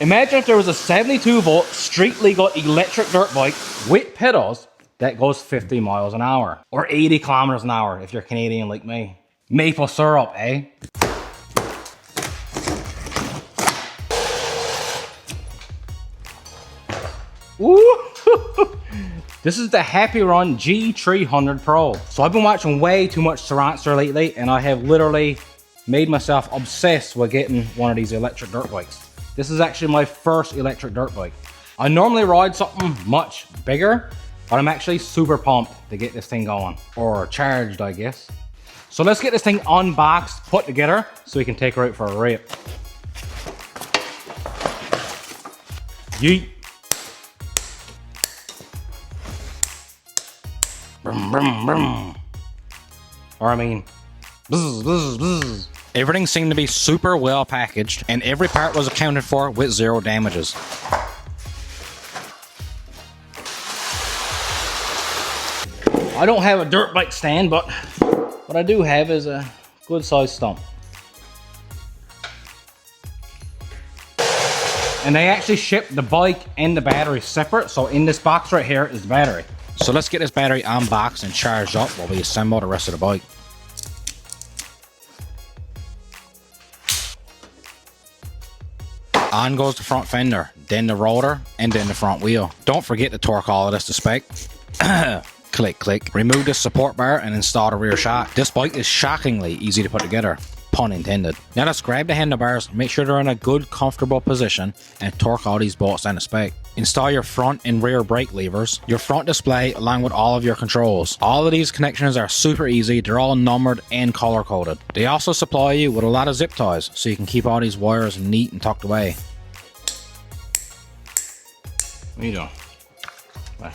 Imagine if there was a 72 volt street legal electric dirt bike with pedals that goes 50 miles an hour. Or 80 kilometers an hour if you're Canadian like me. Maple syrup, eh? Ooh. This is the Happyrun G300 Pro. So I've been watching way too much Toronto lately, and I have literally made myself obsessed with getting one of these electric dirt bikes. This is actually my first electric dirt bike. I normally ride something much bigger, but I'm actually super pumped to get this thing going. Or charged, I guess. So let's get this thing unboxed, put together, so we can take her out for a rip. Yeet. Brum, brum, brum. Or I mean, bzz, bzz, bzz. Everything seemed to be super well packaged, and every part was accounted for with 0 damages. I don't have a dirt bike stand, but what I do have is a good sized stump. And they actually ship the bike and the battery separate, so in this box right here is the battery. So let's get this battery unboxed and charged up while we assemble the rest of the bike. On goes the front fender, then the rotor, and then the front wheel. Don't forget to torque all of this to spec. Click, click. Remove this support bar and install the rear shock. This bike is shockingly easy to put together. Pun intended. Now let's grab the handlebars, make sure they're in a good, comfortable position, and torque all these bolts down to spec. Install your front and rear brake levers, your front display, along with all of your controls. All of these connections are super easy. They're all numbered and color coded. They also supply you with a lot of zip ties, so you can keep all these wires neat and tucked away. What are you doing? Bye.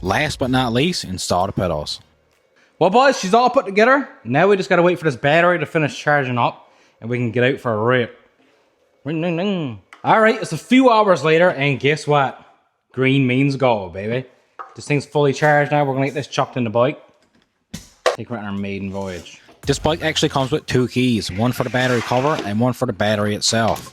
Last but not least, install the pedals. Well boys, she's all put together. Now we just gotta wait for this battery to finish charging up and we can get out for a rip. Ring, ring, ring. Alright, it's a few hours later and guess what? Green means go, baby. This thing's fully charged now. We're gonna get this chucked in the bike. Take her on our maiden voyage. This bike actually comes with 2 keys. One for the battery cover and one for the battery itself.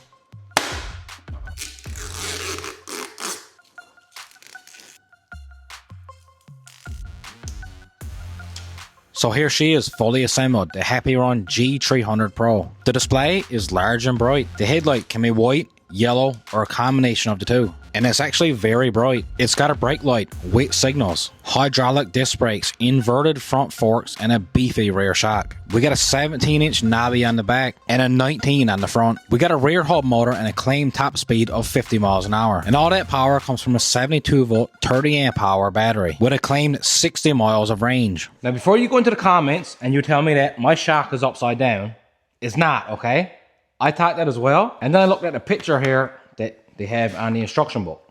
So here she is, fully assembled, the Happyrun G300 Pro. The display is large and bright. The headlight can be white, yellow, or a combination of the two. And it's actually very bright. It's got a brake light with signals, hydraulic disc brakes, inverted front forks, and a beefy rear shock. We got a 17-inch knobby on the back and a 19 on the front. We got a rear hub motor and a claimed top speed of 50 miles an hour. And all that power comes from a 72 volt 30 amp hour battery with a claimed 60 miles of range. Now before you go into the comments and you tell me that my shock is upside down, it's not, okay? I thought that as well. And then I looked at the picture here that they have on the instruction book.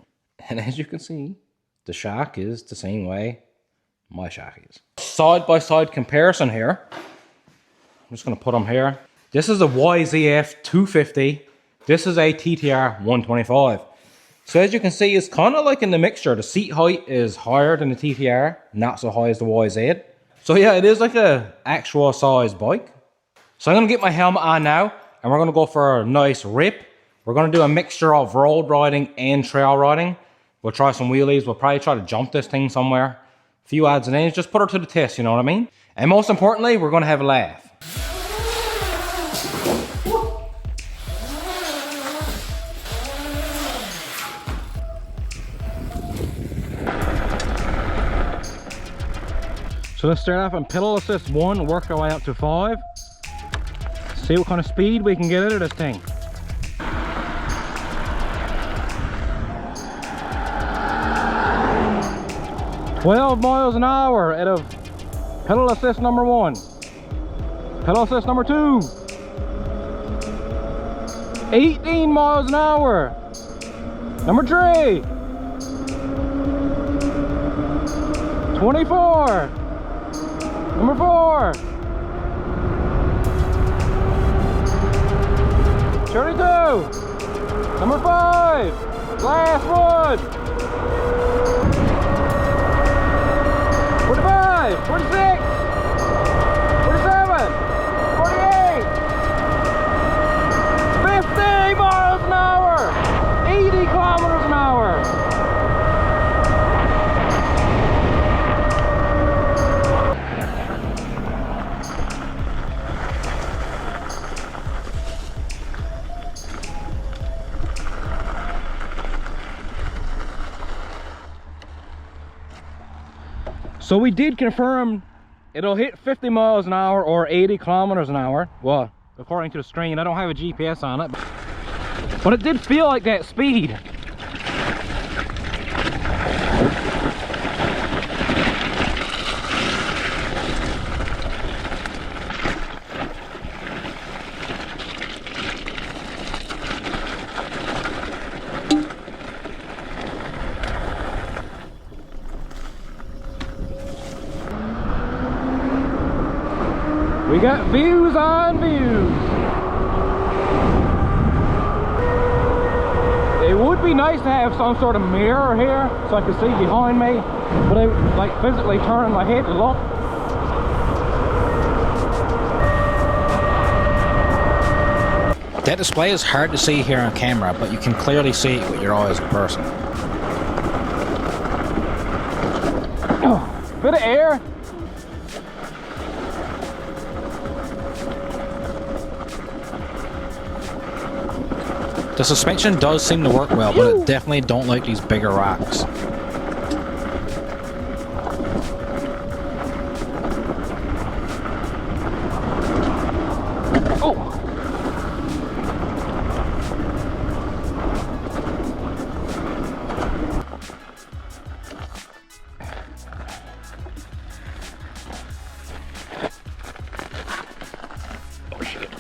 And as you can see, the shock is the same way my shock is. Side-by-side comparison here. I'm just going to put them here. This is a YZF 250. This is a TTR 125. So as you can see, it's kind of like in the mixture. The seat height is higher than the TTR, not so high as the YZ. So yeah, it is like a actual size bike. So I'm going to get my helmet on now, and we're going to go for a nice rip. We're going to do a mixture of road riding and trail riding. We'll try some wheelies. We'll probably try to jump this thing somewhere. A few odds and ends. Just put her to the test, you know what I mean? And most importantly, we're going to have a laugh. So let's start off on pedal assist 1, work our way up to 5. See what kind of speed we can get out of this thing. $12 miles an hour out of pedal assist number 1. Pedal assist number 2. 18 miles an hour. Number 3. 24. Number 4. 32. Number 5. Last one. 45, 46, 47, 48, So we did confirm it'll hit 50 miles an hour or 80 kilometers an hour. Well, according to the screen, I don't have a GPS on it, but it did feel like that speed. We got views on views. It would be nice to have some sort of mirror here so I could see behind me, but I like physically turning my head to look. That display is hard to see here on camera, but you can clearly see it with your eyes in person. Oh, bit of air. The suspension does seem to work well, but it definitely don't like these bigger rocks. Oh! Oh shit.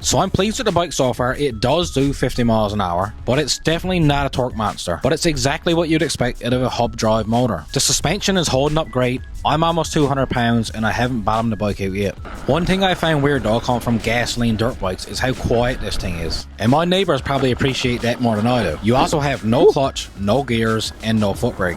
So I'm pleased with the bike so far. It does do 50 miles an hour, but it's definitely not a torque monster. But it's exactly what you'd expect out of a hub drive motor. The suspension is holding up great. I'm almost 200 pounds and I haven't bottomed the bike out yet. One thing I find weird though, coming from gasoline dirt bikes, is how quiet this thing is. And my neighbors probably appreciate that more than I do. You also have no clutch, no gears, and no foot brake.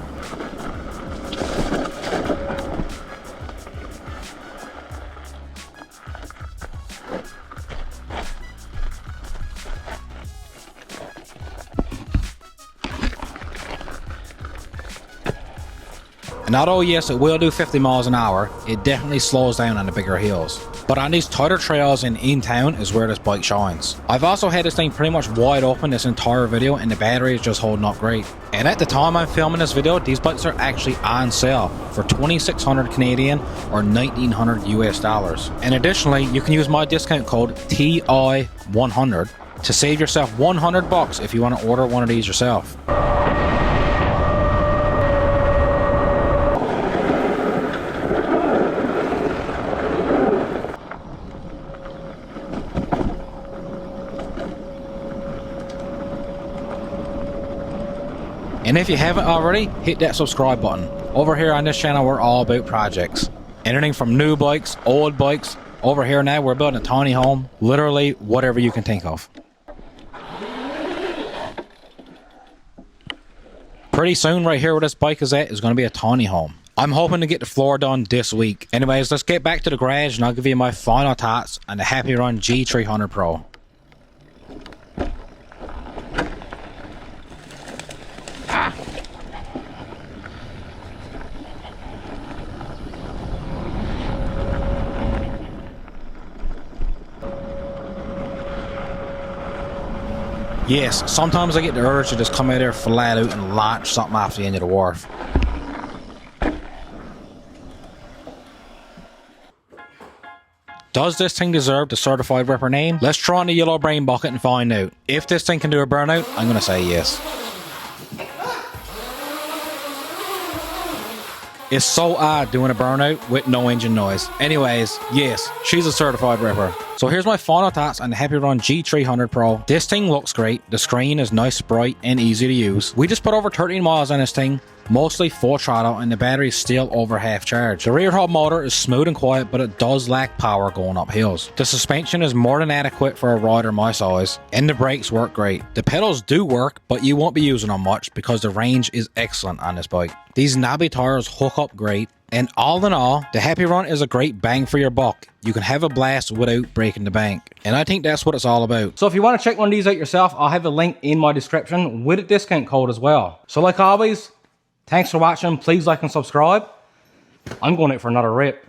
And although yes, it will do 50 miles an hour, it definitely slows down on the bigger hills. But on these tighter trails and in town is where this bike shines. I've also had this thing pretty much wide open this entire video and the battery is just holding up great. And at the time I'm filming this video, these bikes are actually on sale for 2,600 Canadian or 1,900 US dollars. And additionally, you can use my discount code TI100 to save yourself 100 bucks if you want to order one of these yourself. And if you haven't already, hit that subscribe button. Over here on this channel, we're all about projects. Anything from new bikes, old bikes. Over here now, we're building a tiny home. Literally, whatever you can think of. Pretty soon, right here where this bike is at, is going to be a tiny home. I'm hoping to get the floor done this week. Anyways, let's get back to the garage and I'll give you my final thoughts on the Happyrun G300 Pro. Yes, sometimes I get the urge to just come out there flat out and launch something off the end of the wharf. Does this thing deserve the certified ripper name? Let's try on the yellow brain bucket and find out. If this thing can do a burnout, I'm going to say yes. It's so odd doing a burnout with no engine noise. Anyways, yes, she's a certified ripper. So here's my final thoughts on the Happyrun G300 Pro. This thing looks great. The screen is nice, bright, and easy to use. We just put over 13 miles on this thing, mostly full throttle, and the battery is still over half charged. The rear hub motor is smooth and quiet, but it does lack power going up hills. The suspension is more than adequate for a rider my size, and the brakes work great. The pedals do work, but you won't be using them much because the range is excellent on this bike. These knobby tires hook up great, and all in all, the Happyrun is a great bang for your buck. You can have a blast without breaking the bank, and I think that's what it's all about. So if you want to check one of these out yourself, I'll have a link in my description with a discount code as well. So like always, Thanks for watching. Please like and subscribe. I'm going out for another rip.